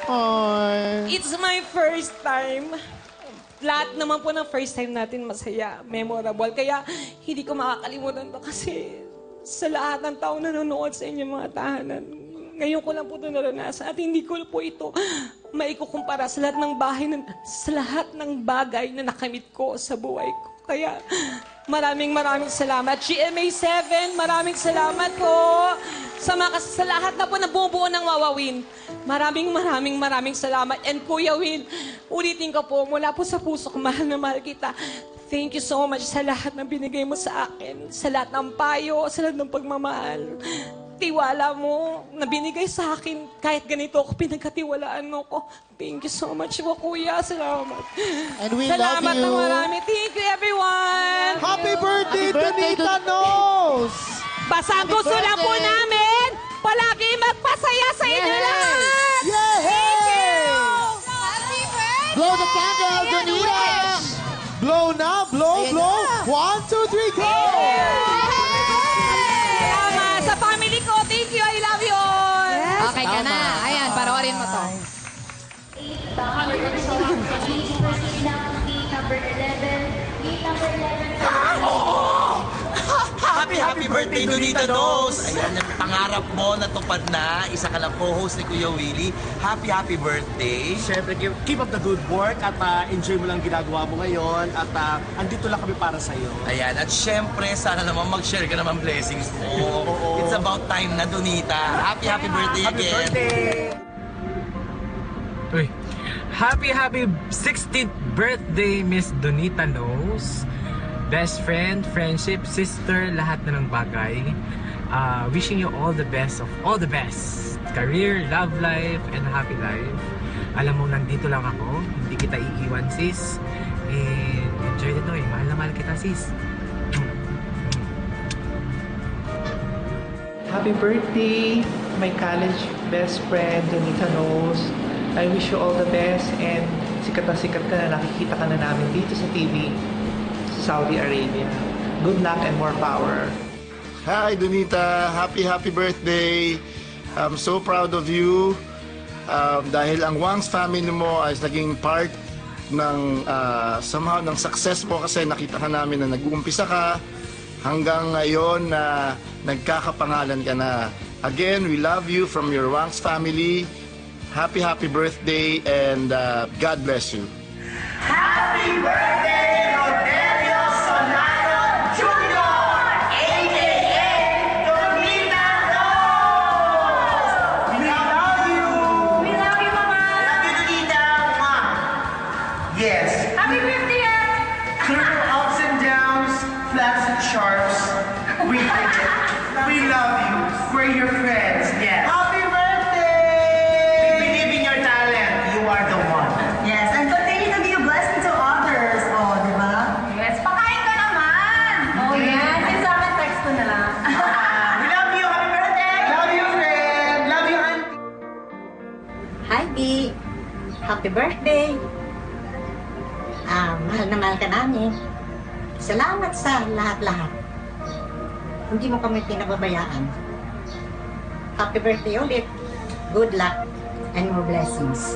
Ay. It's my first time. Lahat naman po ng first time natin masaya, memorable. Kaya hindi ko makakalimutan to kasi sa lahat ng taong nanonood sa inyong mga tahanan, ngayon ko lang po ito naranasan at hindi ko po ito maikukumpara sa lahat ng sa lahat ng bagay na nakamit ko sa buhay ko. Kaya maraming salamat. GMA7, maraming salamat po sa lahat na po na bumubuo ng Wawawin. Maraming salamat. And Kuya Will, ulitin ko po, mula po sa puso ko, mahal na mahal kita. Thank you so much sa lahat na binigay mo sa akin, sa lahat ng payo, sa lahat ng pagmamahal. Tiwala mo na binigay sa akin, kahit ganito ako, pinagkatiwalaan mo ko. Thank you so much po, Kuya. Salamat. And we Salamat love you. ng marami. Thank you, everyone. Happy birthday, Donita Knows! Basta ang gusto lang po namin, palagi magpasaya sa inyo lahat. Yay! Thank you. Blow the candle, Donita! Blow na, blow. 1, 2, 3, go! Salamat sa family ko. Thank you. I love you all. Okay ka na. Ayan, panoorin mo to. Happy birthday, Donita Knows! Ayan, yung pangarap mo natupad na. Isa ka lang co-host ni Kuya Willie. Happy birthday! Siyempre, keep up the good work at enjoy mo lang ginagawa mo ngayon at andito lang kami para sa'yo. Ayan, at syempre, sana naman mag-share ka naman blessings mo. It's about time na, Donita. Happy birthday Happy again! birthday! Uy. Happy 16th birthday, Miss Donita Knows. Best friend, friendship, sister, lahat na ng bagay. Wishing you all the best of all the best. Career, love life, and happy life. Alam mo, nandito lang ako. Hindi kita iiwan, sis. And enjoy the toy. Mahal na mahal kita, sis. Happy birthday, my college best friend, Donita Knows. I wish you all the best and sikat ka na, nakikita ka na namin dito sa TV sa Saudi Arabia. Good luck and more power. Hi, Donita. Happy birthday. I'm so proud of you. Dahil ang Wangs family mo ay naging part ng somehow ng success mo kasi nakita ka namin na nag-uumpisa ka hanggang ngayon na nagkakapangalan ka na. Again, we love you from your Wangs family. Happy birthday and God bless you. Happy birthday, Rodelio Solano Jr., a.k.a. Donita Knows! We love you! We love you, Mama. Love you, Donita! Mwah! Yes. Happy birthday, Through ups and downs, flats and sharps, we take it. We love you. We're your friends. Yes. Happy birthday! We believe in your talent. You are the one. Yes, and continue to be a blessing to others. Oh, di ba? Yes, pakain ka naman. Oh, yes. Yung sa akin, text ko na lang. We love you. Happy birthday. Love you, friend. Love you, auntie. Hi, B. Happy birthday. Mahal na mahal ka namin. Salamat sa lahat-lahat. Hindi mo kami pinababayaan. Happy birthday ulit. Good luck and more blessings.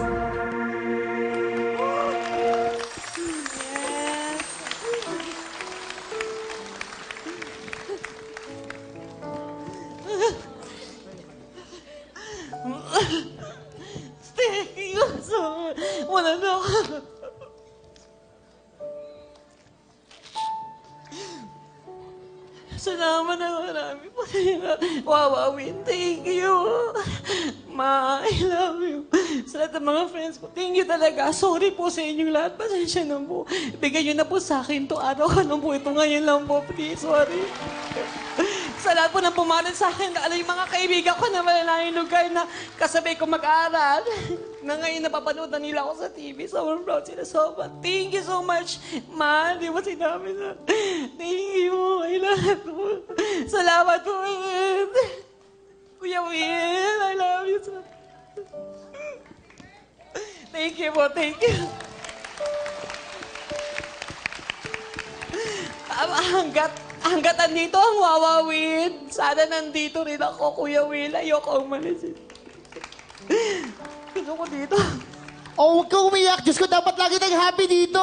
Thank you so much. Wala na ako. Salamat na marami po. Wawawin, thank you. Ma, I love you. Sa lahat ng mga friends ko, thank you talaga. Sorry po sa inyong lahat. Pasensya na po. Bigay nyo na po sa akin to araw ka lang po. Ito ngayon lang po, please. Sorry. Sa lahat po ng pumanan sa akin, yung mga kaibigan ko na malalayong lugar na kasabay ko mag-aaral, na ngayon napapanood na nila ako sa TV. Sobrang proud sila. So, thank you so much. Ma, di mo sinabi na. Thank you. I love you. Salamat po. Kuya Will, I love you. Thank you po. Thank you. Hanggat andito ang Wawawin, sana nandito rin ako, Kuya Will. Ayoko umalis. Gusto ko dito. Oh, huwag ka umiyak. Diyos ko, dapat lagi tayong happy dito.